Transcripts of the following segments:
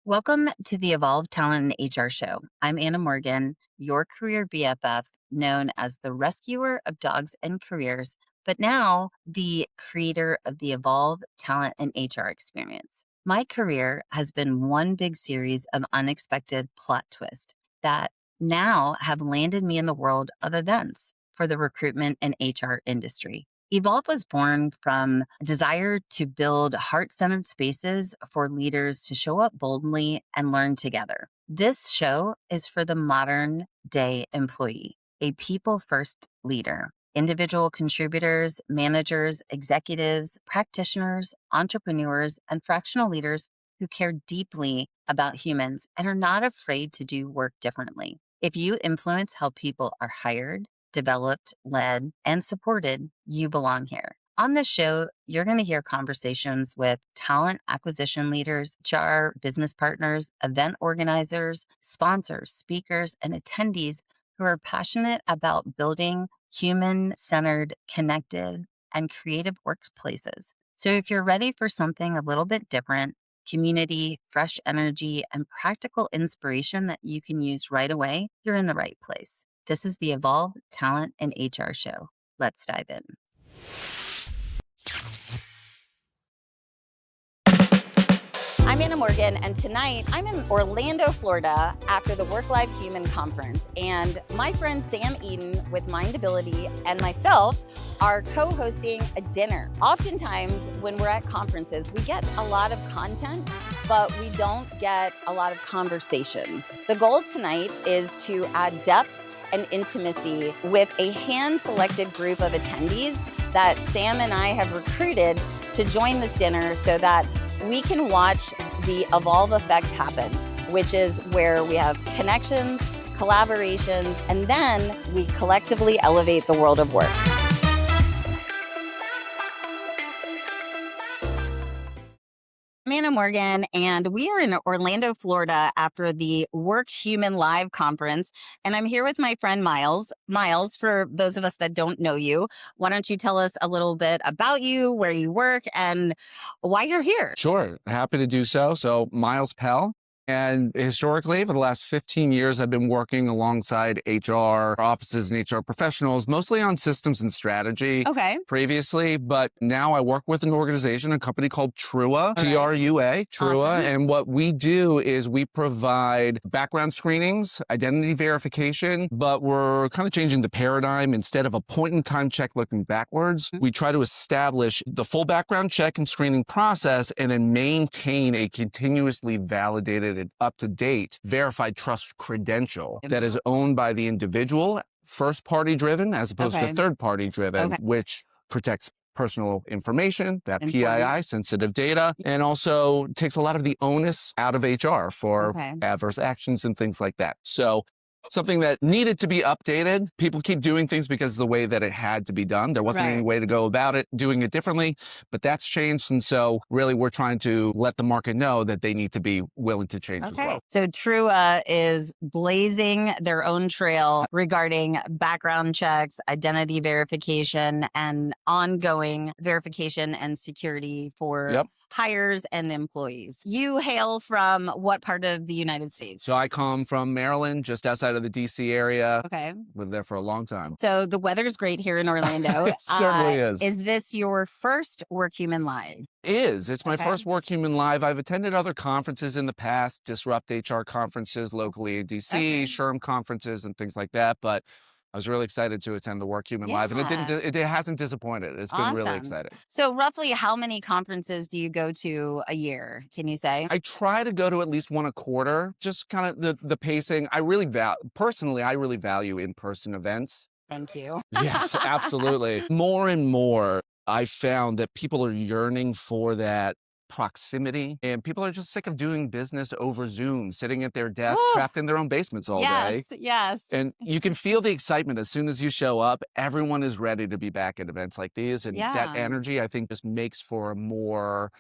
Welcome to the Evolve Talent and HR Show. I'm Anna Morgan, your career BFF, known as the rescuer of dogs and careers, but now the creator of the Evolve Talent and HR experience. My career has been one big series of unexpected plot twists that now have landed me in the world of events for the recruitment and HR industry. Evolve was born from a desire to build heart-centered spaces for leaders to show up boldly and learn together. This show is for the modern day employee, a people-first leader. Individual contributors, managers, executives, practitioners, entrepreneurs, and fractional leaders who care deeply about humans and are not afraid to do work differently. If you influence how people are hired, developed, led, and supported, you belong here. On this show, you're going to hear conversations with talent acquisition leaders, HR business partners, event organizers, sponsors, speakers, and attendees who are passionate about building human-centered, connected, and creative workplaces. So if you're ready for something a little bit different, community, fresh energy, and practical inspiration that you can use right away, you're in the right place. This is the Evolve Talent and HR Show. Let's dive in. I'm Anna Morgan, and tonight I'm in Orlando, Florida after the WorkHuman conference. And my friend Sam Eden with Mindability and myself are co-hosting a dinner. Oftentimes when we're at conferences, we get a lot of content, but we don't get a lot of conversations. The goal tonight is to add depth and intimacy with a hand-selected group of attendees that Sam and I have recruited to join this dinner so that we can watch the evolve effect happen, which is where we have connections, collaborations, and then we collectively elevate the world of work. I'm Anna Morgan, and we are in Orlando, Florida after the WorkHuman Live conference, and I'm here with my friend Miles. Miles, for those of us that don't know you, why don't you tell us a little bit about you, where you work, and why you're here? Sure, happy to do so. So Miles Pell. And historically, for the last 15 years, I've been working alongside HR offices and HR professionals, mostly on systems and strategy previously. But now I work with an organization, a company called Trua, Trua, Trua. Awesome. And what we do is we provide background screenings, identity verification, but we're kind of changing the paradigm. Instead of a point-in-time check looking backwards, we try to establish the full background check and screening process and then maintain a continuously validated and up-to-date verified trust credential that is owned by the individual, first-party driven as opposed to third-party driven, which protects personal information, that PII, sensitive data, and also takes a lot of the onus out of HR for adverse actions and things like that. So something that needed to be updated. People keep doing things because of the way that it had to be done. There wasn't any way to go about it, doing it differently, but that's changed. And so really we're trying to let the market know that they need to be willing to change as well. So Trua is blazing their own trail regarding background checks, identity verification, and ongoing verification and security for hires and employees. You hail from what part of the United States? So I come from Maryland, just outside of the DC area. Lived there for a long time. So the weather's great here in Orlando. It certainly is. Is this your first WorkHuman Live? It's my first WorkHuman Live. I've attended other conferences in the past, Disrupt HR conferences locally in DC, SHRM conferences and things like that. But I was really excited to attend the WorkHuman Live, and it hasn't disappointed. It's been really exciting. So roughly how many conferences do you go to a year? Can you say? I try to go to at least one a quarter, just kind of the pacing. I really value in-person events. Thank you. Yes, absolutely. More and more, I found that people are yearning for that proximity, and people are just sick of doing business over Zoom, sitting at their desk, trapped in their own basements all day. Yes. And you can feel the excitement as soon as you show up. Everyone is ready to be back at events like these, and that energy, I think, just makes for more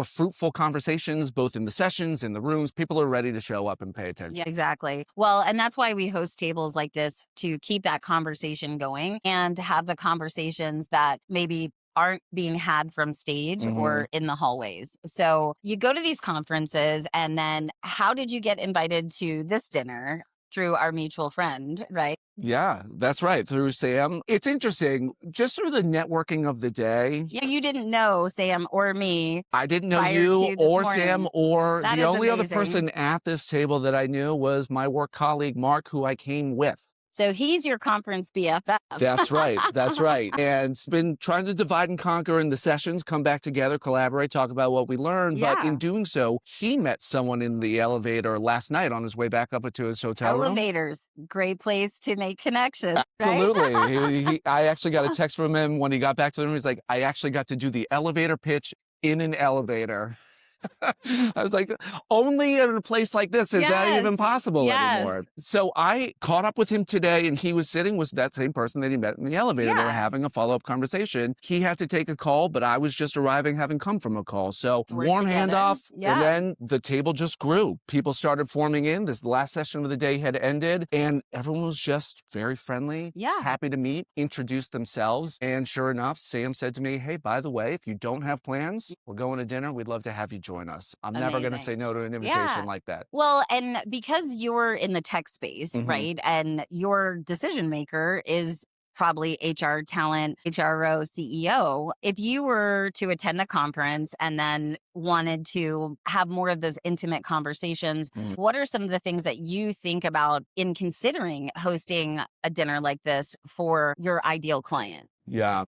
fruitful conversations, both in the sessions, in the rooms. People are ready to show up and pay attention. Yeah, exactly. Well, and that's why we host tables like this, to keep that conversation going and to have the conversations that maybe aren't being had from stage or in the hallways. So you go to these conferences, and then how did you get invited to this dinner? Through our mutual friend, right? Yeah, that's right. Through Sam. It's interesting, just through the networking of the day. Yeah, you didn't know Sam or me I didn't know prior you to this or Sam, morning. or That the is only other amazing. person at this table that I knew was my work colleague, Mark, who I came with. So he's your conference BFF. That's right. That's right. And been trying to divide and conquer in the sessions, come back together, collaborate, talk about what we learned. But in Yeah. doing so, he met someone in the elevator last night on his way back up to his hotel room. Elevators, great place to make connections, right? Absolutely. I actually got a text from him when he got back to the room. He's like, I actually got to do the elevator pitch in an elevator. I was like, only in a place like this is that Yes. even possible Yes. anymore. So I caught up with him today, and he was sitting with that same person that he met in the elevator. They were Yeah. having a follow-up conversation. He had to take a call, but I was just arriving, having come from a call. So We're warm together. handoff, Yeah. and then the table just grew. People started forming in. This last session of the day had ended, and everyone was just very friendly, Yeah. happy to meet, introduce themselves. And sure enough, Sam said to me, hey, by the way, if you don't have plans, we're going to dinner. We'd love to have you join us. I'm never going to say Amazing. no to an invitation Yeah. like that. Well, and because you're in the tech space, right? And your decision maker is probably HR talent, HRO, CEO. If you were to attend a conference and then wanted to have more of those intimate conversations, what are some of the things that you think about in considering hosting a dinner like this for your ideal client? Yeah.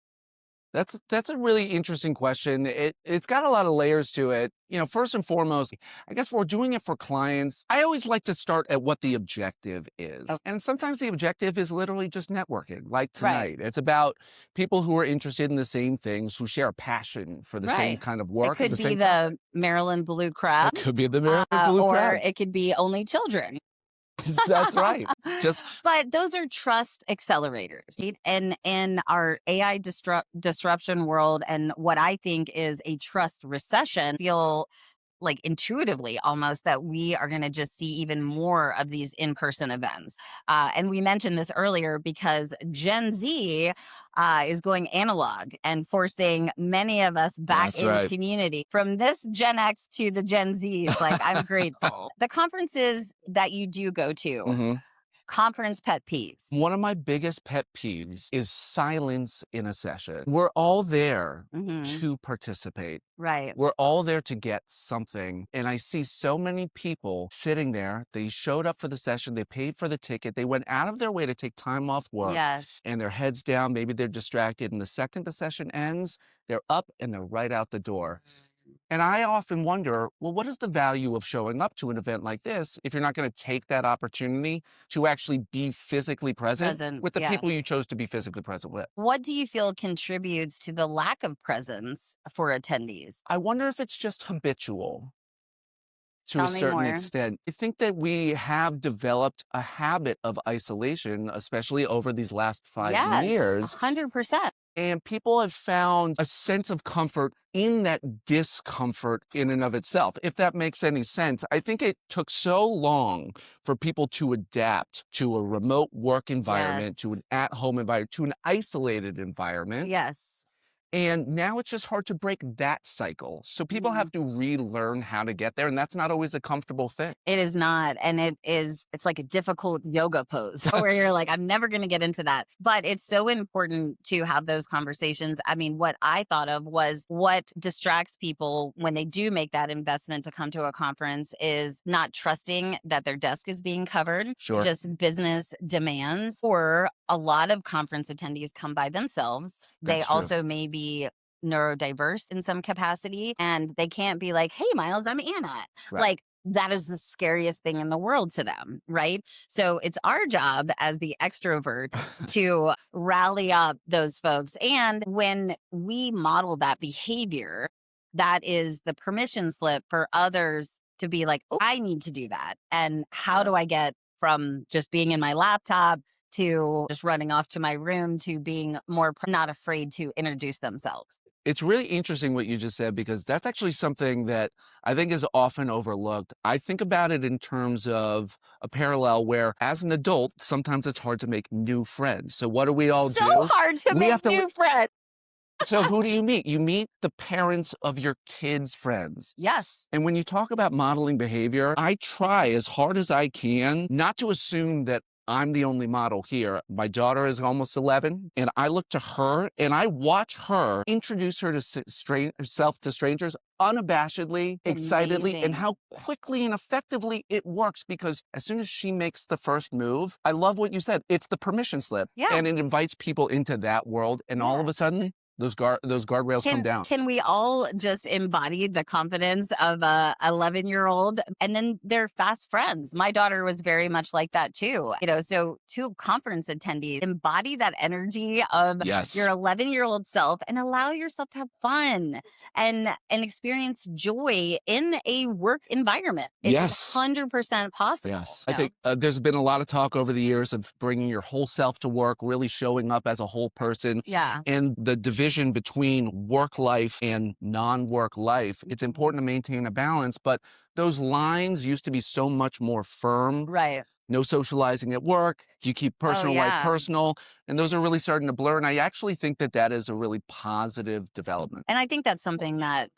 That's a really interesting question. It's got a lot of layers to it. You know, first and foremost, I guess if we're doing it for clients, I always like to start at what the objective is. Okay. And sometimes the objective is literally just networking, like Right. tonight. It's about people who are interested in the same things, who share a passion for the same Right. kind of It work at could the be same time. the Maryland Blue Crab, It could be the Maryland Blue or Crab. it could be only children. That's right. Just But those are trust accelerators, right? And in our AI disruption world, and what I think is a trust recession, feel like intuitively almost that we are going to just see even more of these in-person events. And we mentioned this earlier because Gen Z is going analog and forcing many of us back that's in right. community. From this Gen X to the Gen Zs, like I'm grateful. The conferences that you do go to, conference pet peeves. One of my biggest pet peeves is silence in a session. We're all there to participate. Right. We're all there to get something. And I see so many people sitting there. They showed up for the session. They paid for the ticket. They went out of their way to take time off work. Yes. And their heads down. Maybe they're distracted. And the second the session ends, they're up and they're right out the door. And I often wonder, well, what is the value of showing up to an event like this if you're not going to take that opportunity to actually be physically present with the Yeah. people you chose to be physically present with? What do you feel contributes to the lack of presence for attendees? I wonder if it's just habitual to Tell a me certain more. extent. I think that we have developed a habit of isolation, especially over these last 5 years. 100%. And people have found a sense of comfort in that discomfort in and of itself, if that makes any sense. I think it took so long for people to adapt to a remote work environment, to an at-home environment, to an isolated environment. Yes. And now it's just hard to break that cycle. So people have to relearn how to get there. And that's not always a comfortable thing. It is not. And it's like a difficult yoga pose where you're like, I'm never going to get into that. But it's so important to have those conversations. I mean, what I thought of was what distracts people when they do make that investment to come to a conference is not trusting that their desk is being covered. Sure. Just business demands. Or a lot of conference attendees come by themselves. They That's true. also may be neurodiverse in some capacity, and they can't be like, hey, Miles, I'm Anna. Right. Like, that is the scariest thing in the world to them, right? So it's our job as the extroverts to rally up those folks. And when we model that behavior, that is the permission slip for others to be like, oh, I need to do that. And how do I get from just being in my laptop to just running off to my room to being more not afraid to introduce themselves? It's really interesting what you just said, because that's actually something that I think is often overlooked. I think about it in terms of a parallel where, as an adult, sometimes it's hard to make new friends. So what do we all So do? hard to We make have to new friends. So who do you meet? You meet the parents of your kids' friends. Yes. And when you talk about modeling behavior, I try as hard as I can not to assume that I'm the only model here. My daughter is almost 11, and I look to her and I watch her introduce herself to strangers unabashedly, It's excitedly, and amazing. how quickly and effectively it works because as soon as she makes the first move, I love what you said. It's the permission slip, Yeah. and it invites people into that world. And all of Yeah. a sudden, those guardrails come down. Can we all just embody the confidence of a 11-year-old and then they're fast friends? My daughter was very much like that too. So to conference attendees, embody that energy of your Yes. 11-year-old self and allow yourself to have fun and experience joy in a work environment. It's Yes. 100% possible. Yes. I think there's been a lot of talk over the years of bringing your whole self to work, really showing up as a whole person. Yeah. And the division between work life and non-work life, it's important to maintain a balance, but those lines used to be so much more firm. Right. No socializing at work. You keep Oh, personal life yeah. personal. And those are really starting to blur. And I actually think that that is a really positive development. And I think that's something that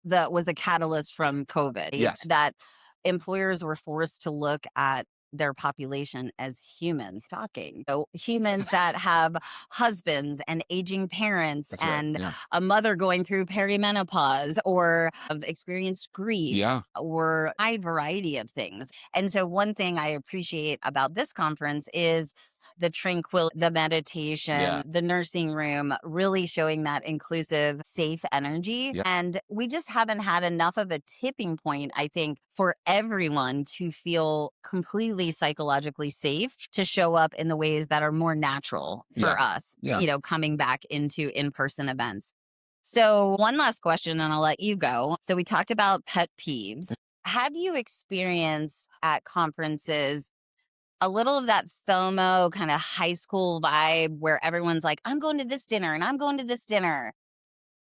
was a catalyst from COVID, Yes. that employers were forced to look at their population as humans talking. So humans that have husbands and aging parents That's right. and Yeah. a mother going through perimenopause or have experienced grief Yeah. or a wide variety of things. And so one thing I appreciate about this conference is the tranquil, the meditation, Yeah. the nursing room, really showing that inclusive, safe energy. Yeah. And we just haven't had enough of a tipping point, I think, for everyone to feel completely psychologically safe to show up in the ways that are more natural Yeah. for us, Yeah. coming back into in-person events. So one last question and I'll let you go. So we talked about pet peeves. Have you experienced at conferences a little of that FOMO kind of high school vibe where everyone's like, I'm going to this dinner and I'm going to this dinner?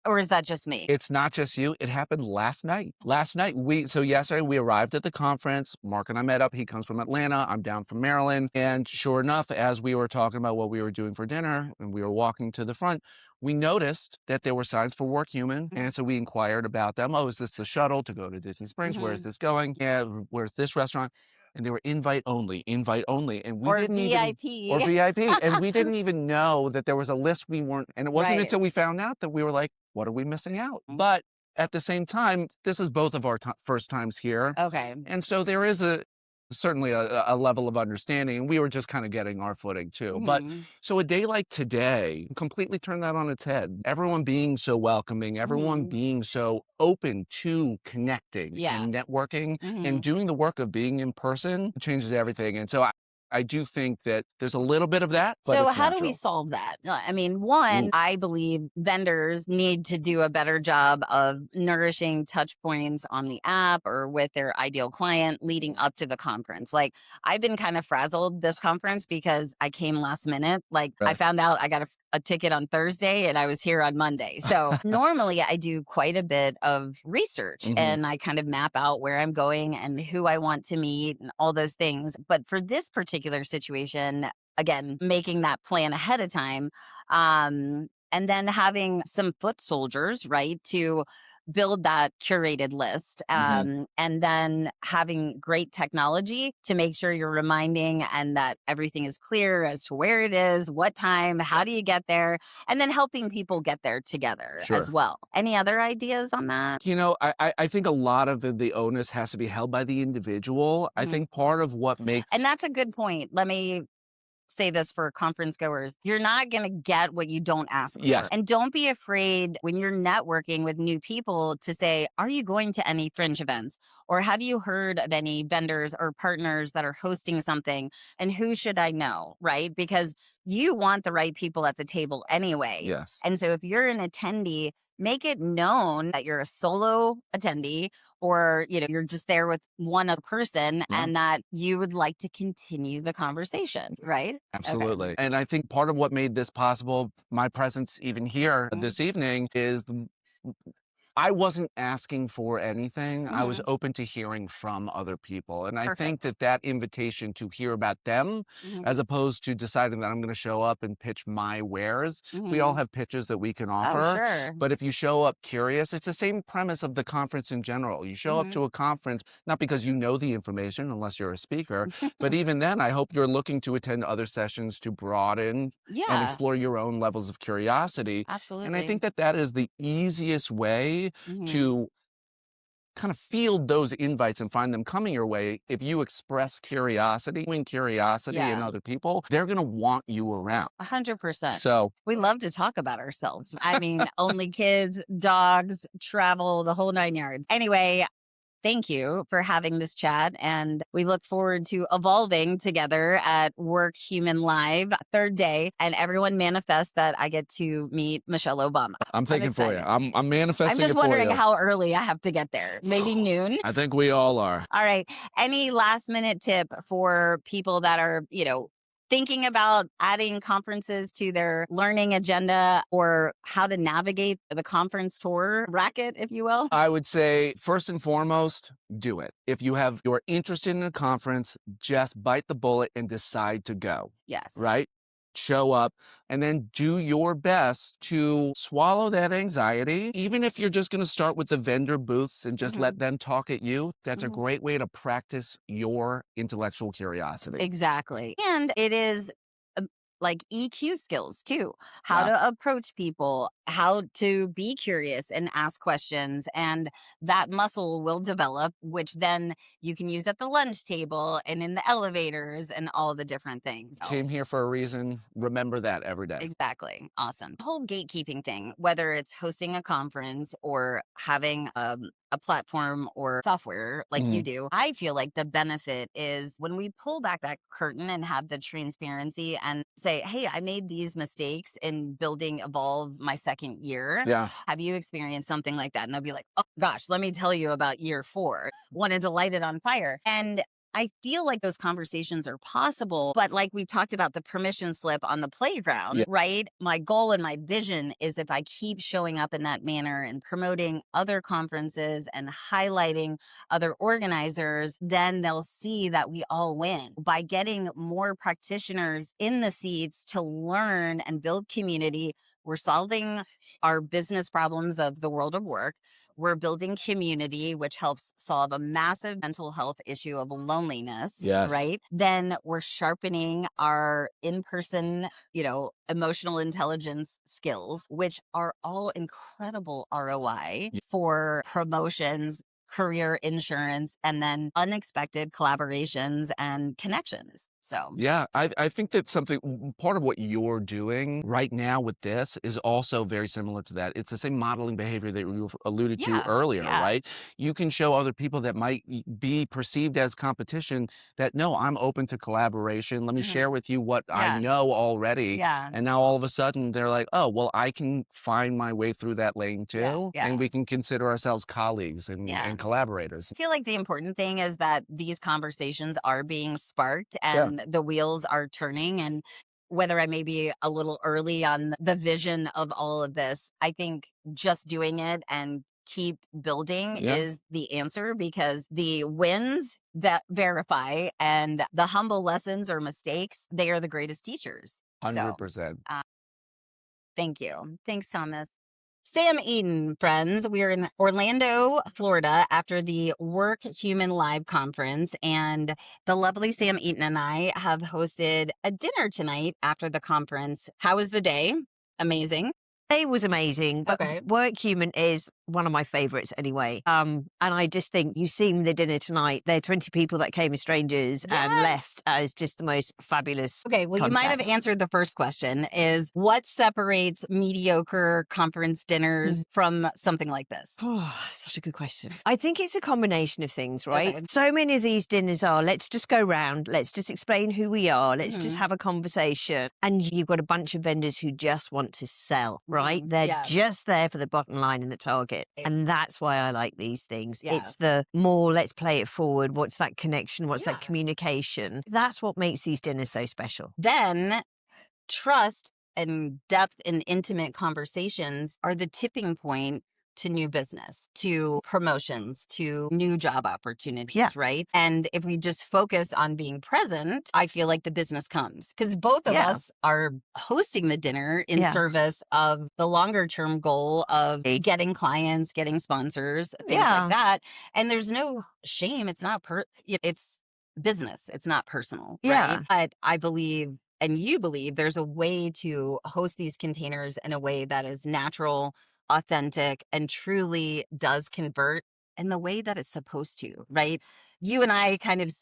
Or is that just me? It's not just you. It happened last night. Last night, so yesterday we arrived at the conference. Mark and I met up. He comes from Atlanta. I'm down from Maryland. And sure enough, as we were talking about what we were doing for dinner and we were walking to the front, we noticed that there were signs for WorkHuman. And so we inquired about them. Oh, is this the shuttle to go to Disney Springs? Where is Mhm. this going? Yeah, where's this restaurant? And they were invite only, invite only. And we Or didn't even, or VIP. VIP. And we didn't even know that there was a list we weren't. And it wasn't Right. until we found out that we were like, what are we missing out? Mm. But at the same time, this is both of our first times here. Okay. And so there is certainly a level of understanding. And we were just kind of getting our footing too. But Mhm. so a day like today completely turned that on its head. Everyone being so welcoming, everyone Mhm. being so open to connecting Yeah. and networking and Mhm. doing the work of being in person changes everything. And so I do think that there's a little bit of that, but So it's how do we natural. solve that? I mean, one, Ooh. I believe vendors need to do a better job of nourishing touch points on the app or with their ideal client leading up to the conference. Like I've been kind of frazzled this conference because I came last minute. Like I Really? found out I got a ticket on Thursday and I was here on Monday. So normally I do quite a bit of research Mhm. and I kind of map out where I'm going and who I want to meet and all those things. But for this particular situation, again, making that plan ahead of time. And then having some foot soldiers, right, to build that curated list. Mhm. And then having great technology to make sure you're reminding and that everything is clear as to where it is, what time, how do you get there, and then helping people get there together as Sure. well. Any other ideas on that? I think a lot of the onus has to be held by the individual. I Mhm. think part of what And makes that's a good point. Let me say this for conference goers. You're not going to get what you don't ask for. yes, And don't be afraid when you're networking with new people to say, are you going to any fringe events? Or have you heard of any vendors or partners that are hosting something? And who should I know? Right? Because you want the right people at the table anyway. yes, And so if you're an attendee, make it known that you're a solo attendee or you're just there with one other person yeah, and that you would like to continue the conversation, right? Okay. absolutely. And I think part of what made this possible, my presence even here Mhm. this evening, is I wasn't asking for anything. I was Mhm. open to hearing from other people. And I think Perfect. that that invitation to hear about them, Mhm. as opposed to deciding that I'm going to show up and pitch my wares, we all Mhm. have pitches that we can Oh, offer. sure. But if you show up curious, it's the same premise of the conference in general. You show up Mhm. to a conference, not because you know the information, unless you're a speaker, but even then, I hope you're looking to attend other sessions to broaden and Yeah, explore your own levels of curiosity. And I absolutely. think that that is the easiest way Mhm. to kind of field those invites and find them coming your way. If you express curiosity, when curiosity in Yeah, other people, they're going to want you around. 100%. So We love to talk about ourselves. I mean, only kids, dogs, travel, the whole 9 yards. Anyway, thank you for having this chat, and we look forward to evolving together at WorkHuman Live, third day, and everyone manifests that I get to meet Michelle Obama. I'm I'm thinking for you. excited. I'm I'm manifesting just it for wondering you. how early I have to get there. Maybe noon? I think we all are. All right. Any last minute tip for people that are, thinking about adding conferences to their learning agenda, or how to navigate the conference tour racket, if you will? I would say, first and foremost, do it. If you're interested in a conference, just bite the bullet and decide to go, Yes. right? Show up and then do your best to swallow that anxiety. Even if you're just going to start with the vendor booths and just let Hmm. them talk at you, that's a Hmm. great way to practice your intellectual curiosity. Exactly. And it is like EQ skills too, how Yeah. to approach people, how to be curious and ask questions. And that muscle will develop, which then you can use at the lunch table and in the elevators and all the different things. So, Came here for a reason. Remember that every day. exactly. Awesome. The whole gatekeeping thing, whether it's hosting a conference or having a platform or software like you Mhm. do, I feel like the benefit is when we pull back that curtain and have the transparency and say, hey, I made these mistakes in building Evolve my second year. Yeah. Have you experienced something like that? And they'll be like, oh gosh, let me tell you about year 4. Wanted to light it on fire. And I feel like those conversations are possible, but like we talked about the permission slip on the playground, Yeah. right? My goal and my vision is if I keep showing up in that manner and promoting other conferences and highlighting other organizers, then they'll see that we all win. By getting more practitioners in the seats to learn and build community, we're solving our business problems of the world of work. We're building community, which helps solve a massive mental health issue of loneliness, Yes. right? Then we're sharpening our in person, emotional intelligence skills, which are all incredible ROI for promotions, career insurance, and then unexpected collaborations and connections. So, Yeah, I think that part of what you're doing right now with this is also very similar to that. It's the same modeling behavior that you alluded to yeah, earlier, yeah. right? You can show other people that might be perceived as competition that no, I'm open to collaboration. Let me Mhm. share with you what I Yeah, know already. yeah. And now all of a sudden they're like, oh, well, I can find my way through that lane Yeah, too. yeah, And we can consider ourselves colleagues yeah. and collaborators. I feel like the important thing is that these conversations are being sparked Yeah. and the wheels are turning. And whether I may be a little early on the vision of all of this, I think just doing it and keep building Yeah. is the answer, because the wins that verify and the humble lessons or mistakes, they are the greatest teachers. So, 100%. uh, thank you. Thanks, Thomas. Sam Eden, friends. We are in Orlando, Florida after the Work Human Live conference, and the lovely Sam Eden and I have hosted a dinner tonight after the conference. How was the day? Amazing. It was amazing, but Okay. WorkHuman is one of my favorites anyway. And I just think you've seen the dinner tonight. There are 20 people that came as strangers and Yes. left as just the most fabulous Okay, well, you might have contacts. answered the first question, is what separates mediocre conference dinners from something like this? Oh, such a good question. I think it's a combination of things, right? Okay. So many of these dinners are, let's just go round, let's just explain who we are, let's just Mhm. have a conversation. And you've got a bunch of vendors who just want to sell, right? They're Yeah. just there for the bottom line and the target. Right. And that's why I like these things. Yeah. It's the more, let's play it forward. What's that connection? What's Yeah. that communication? That's what makes these dinners so special. Then trust and depth in intimate conversations are the tipping point to new business, to promotions, to new job opportunities, right? And if we just focus on being present, I feel like the business comes because both of us are hosting the dinner in service of the longer term goal of getting clients, getting sponsors, things like that. And there's no shame. It's not it's business. It's not personal, right? But I believe, and you believe, there's a way to host these containers in a way that is natural, authentic, and truly does convert in the way that it's supposed to, right? You and I kind of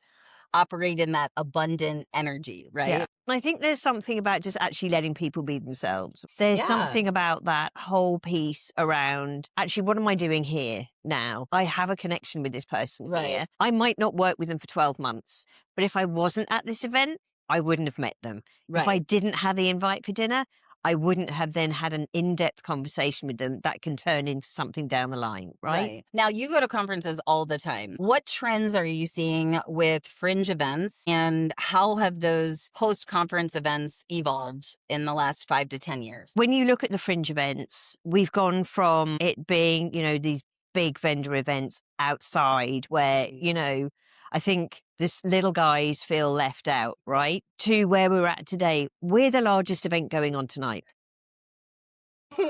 operate in that abundant energy, right? Yeah. I think there's something about just actually letting people be themselves. There's something about that whole piece around, actually, what am I doing here now? I have a connection with this person here. I might not work with them for 12 months, but if I wasn't at this event, I wouldn't have met them. If I didn't have the invite for dinner, I wouldn't have then had an in-depth conversation with them that can turn into something down the line, right? Now, you go to conferences all the time. What trends are you seeing with fringe events, and how have those post-conference events evolved in the last 5 to 10 years? When you look at the fringe events, we've gone from it being, these big vendor events outside where, I think this little guys feel left out, right? To where we're at today. We're the largest event going on tonight.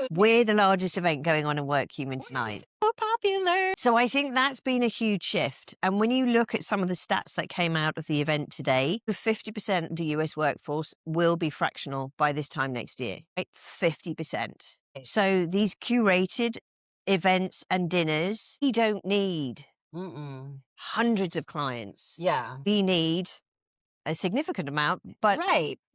We're the largest event going on in WorkHuman tonight. So popular. So I think that's been a huge shift. And when you look at some of the stats that came out of the event today, 50% of the US workforce will be fractional by this time next year. Right? 50%. So these curated events and dinners, we don't need hundreds of clients. We need a significant amount, but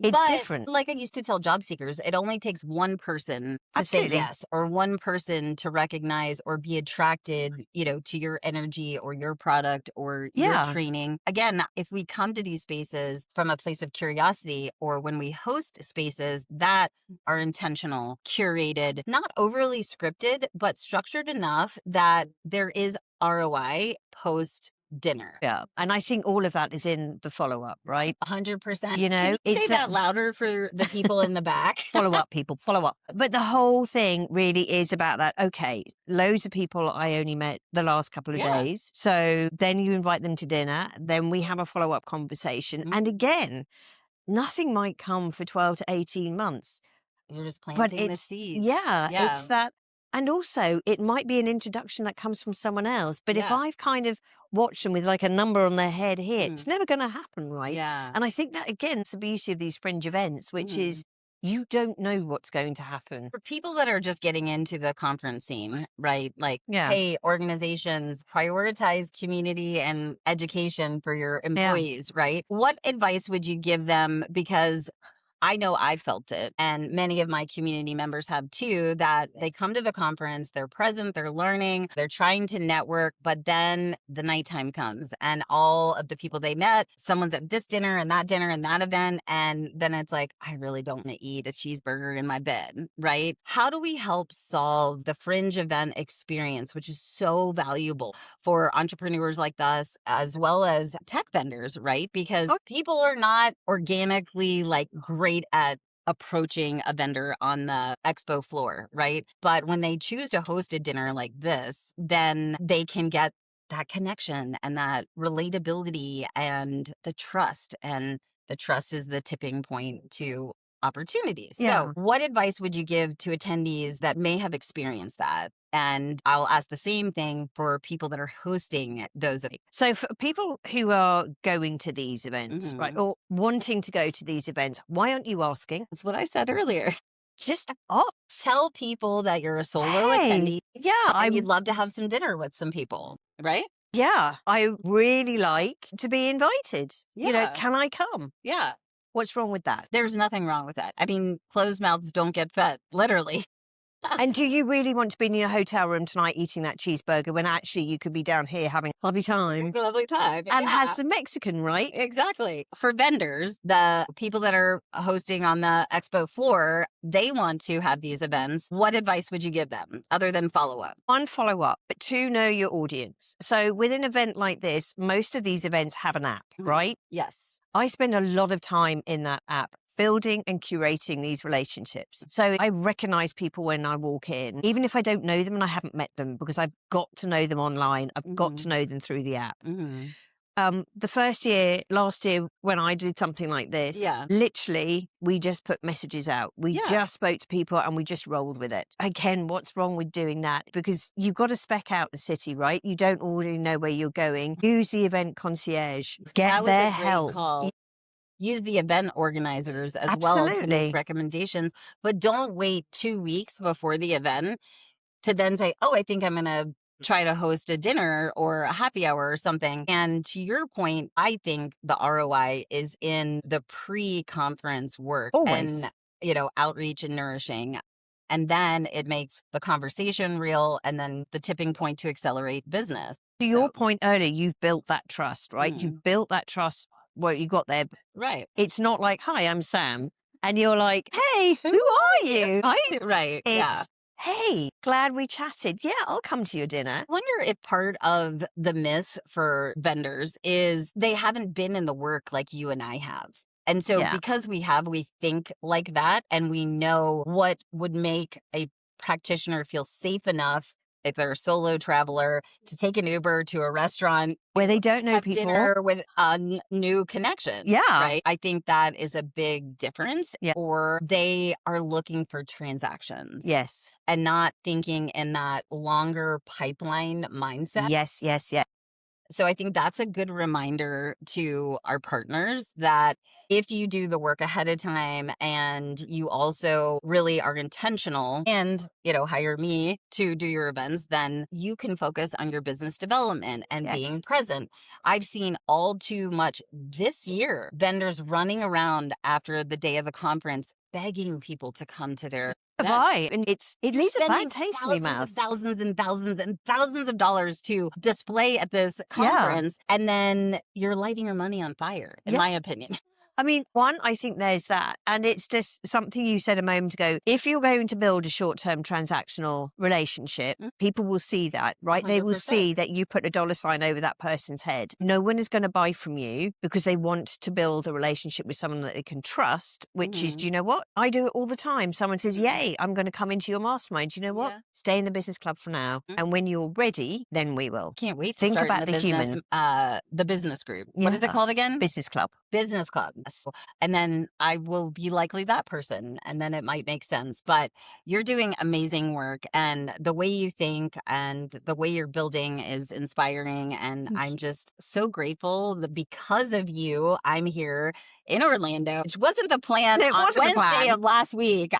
it's different. Like I used to tell job seekers, it only takes one person to say yes, or one person to recognize or be attracted, to your energy or your product or your training. Again, if we come to these spaces from a place of curiosity, or when we host spaces that are intentional, curated, not overly scripted, but structured enough that there is ROI post dinner. Yeah. And I think all of that is in the follow-up, right? 100%. Can you say that louder for the people in the back? Follow up, people, follow up. But the whole thing really is about that. Okay, loads of people I only met the last couple of days. So then you invite them to dinner. Then we have a follow-up conversation. And again, nothing might come for 12 to 18 months. You're just planting the seeds. It's that. And also, it might be an introduction that comes from someone else. But if I've kind of watched them with like a number on their head here, it's never going to happen, right? And I think that, again, it's the beauty of these fringe events, which is you don't know what's going to happen. For people that are just getting into the conference scene, right? Like, hey, organizations, prioritize community and education for your employees, right? What advice would you give them? Because I know I felt it, and many of my community members have too, that they come to the conference, they're present, they're learning, they're trying to network, but then the nighttime comes and all of the people they met, someone's at this dinner and that event, and then it's like, I really don't want to eat a cheeseburger in my bed, right? How do we help solve the fringe event experience, which is so valuable for entrepreneurs like us, as well as tech vendors, right? Because people are not organically like great at approaching a vendor on the expo floor, right? But when they choose to host a dinner like this, then they can get that connection and that relatability and the trust. And the trust is the tipping point to opportunities. So what advice would you give to attendees that may have experienced that? And I'll ask the same thing for people that are hosting those events. So for people who are going to these events, right, or wanting to go to these events, why aren't you asking? That's what I said earlier. Just tell people that you're a solo attendee. And you'd love to have some dinner with some people, right? Yeah, I really like to be invited. Can I come? Yeah. What's wrong with that? There's nothing wrong with that. I mean, closed mouths don't get fed, literally. And do you really want to be in your hotel room tonight eating that cheeseburger when actually you could be down here having a lovely time? Lovely time. And have some Mexican, right? Exactly. For vendors, the people that are hosting on the expo floor, they want to have these events. What advice would you give them other than follow up? 1, follow up, but 2, know your audience. So with an event like this, most of these events have an app, right? Yes. I spend a lot of time in that app building and curating these relationships. So I recognize people when I walk in, even if I don't know them and I haven't met them, because I've got to know them online. I've got to know them through the app. The first year, last year, when I did something like this, literally, we just put messages out. We just spoke to people and we just rolled with it. Again, what's wrong with doing that? Because you've got to spec out the city, right? You don't already know where you're going. Use the event concierge. Get their help. Call. Use the event organizers as well to make recommendations, but don't wait 2 weeks before the event to then say, oh, I think I'm going to try to host a dinner or a happy hour or something. And to your point, I think the ROI is in the pre-conference work and, outreach and nourishing. And then it makes the conversation real and then the tipping point to accelerate business. To your point earlier, you've built that trust, right? You've built that trust. Well, you got there. Right. It's not like, hi, I'm Sam. And you're like, hey, who are you? Right. It's, hey, glad we chatted. Yeah, I'll come to your dinner. I wonder if part of the miss for vendors is they haven't been in the work like you and I have. And so because we think like that and we know what would make a practitioner feel safe enough if they're a solo traveler to take an Uber to a restaurant where they don't know have people, dinner with new connections. Right. I think that is a big difference. Or they are looking for transactions. Yes. And not thinking in that longer pipeline mindset. Yes. So I think that's a good reminder to our partners that if you do the work ahead of time and you also really are intentional and, hire me to do your events, then you can focus on your business development and being present. I've seen all too much this year, vendors running around after the day of the conference, begging people to come to their and it leaves a bad taste in your mouth. Thousands and thousands and thousands of dollars to display at this conference, and then you're lighting your money on fire, in my opinion. I mean, one, I think there's that. And it's just something you said a moment ago. If you're going to build a short-term transactional relationship, people will see that, right? 100%. They will see that you put a dollar sign over that person's head. No one is going to buy from you because they want to build a relationship with someone that they can trust, which is, do you know what? I do it all the time. Someone says, yay, I'm going to come into your mastermind. Do you know what? Stay in the business club for now. And when you're ready, then we will. Can't wait to think start about the human. The business group. What is it called again? Business club. Business club. And then I will be likely that person. And then it might make sense. But you're doing amazing work. And the way you think and the way you're building is inspiring. And I'm just so grateful that because of you, I'm here in Orlando, which wasn't the plan on Wednesday of last week.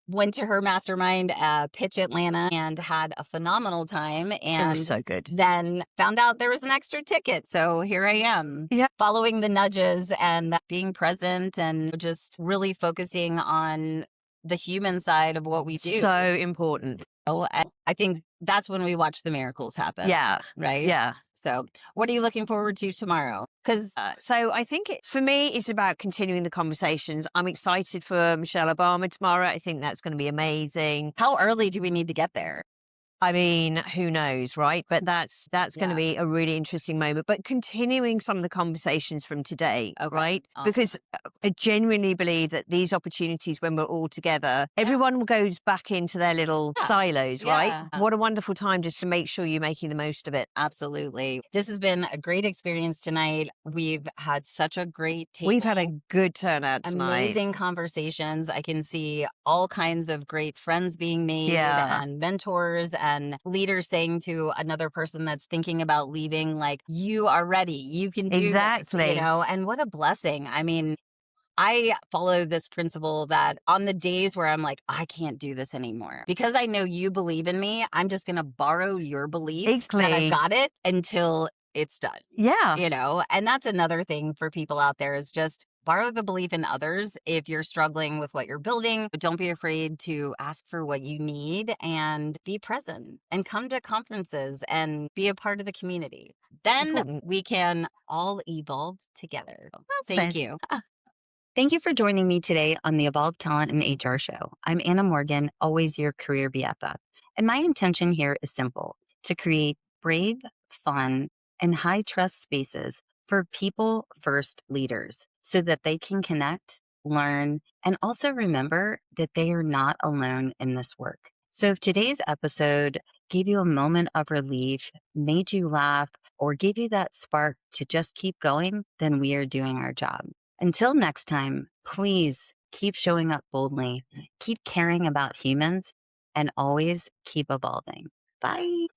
Went to her mastermind, Pitch Atlanta, and had a phenomenal time. And it was so good. Then found out there was an extra ticket. So here I am, following the nudges and being present and just really focusing on the human side of what we do. So important. Oh, I think that's when we watch the miracles happen. Yeah. Right? Yeah. So what are you looking forward to tomorrow? Because so I think for me, it's about continuing the conversations. I'm excited for Michelle Obama tomorrow. I think that's going to be amazing. How early do we need to get there? I mean, who knows, right? But that's going to be a really interesting moment. But continuing some of the conversations from today, right? Awesome. Because I genuinely believe that these opportunities, when we're all together, everyone goes back into their little silos, right? What a wonderful time just to make sure you're making the most of it. Absolutely. This has been a great experience tonight. We've had such a great table. We've had a good turnout tonight. Amazing conversations. I can see all kinds of great friends being made and mentors and leaders saying to another person that's thinking about leaving, like, you are ready. You can do this, and what a blessing. I mean, I follow this principle that on the days where I'm like, I can't do this anymore, because I know you believe in me, I'm just going to borrow your belief that I got it until it's done. Yeah. And that's another thing for people out there is just borrow the belief in others if you're struggling with what you're building. But don't be afraid to ask for what you need and be present and come to conferences and be a part of the community. Then we can all evolve together. Thank you. Thank you for joining me today on the Evolve Talent and HR Show. I'm Anna Morgan, always your career BFF. And my intention here is simple: to create brave, fun, and high trust spaces for people first leaders so that they can connect learn, and also remember that they are not alone in this work. So if today's episode gave you a moment of relief, made you laugh, or gave you that spark to just keep going, then we are doing our job. Until next time, please keep showing up boldly, keep caring about humans, and always keep evolving. Bye.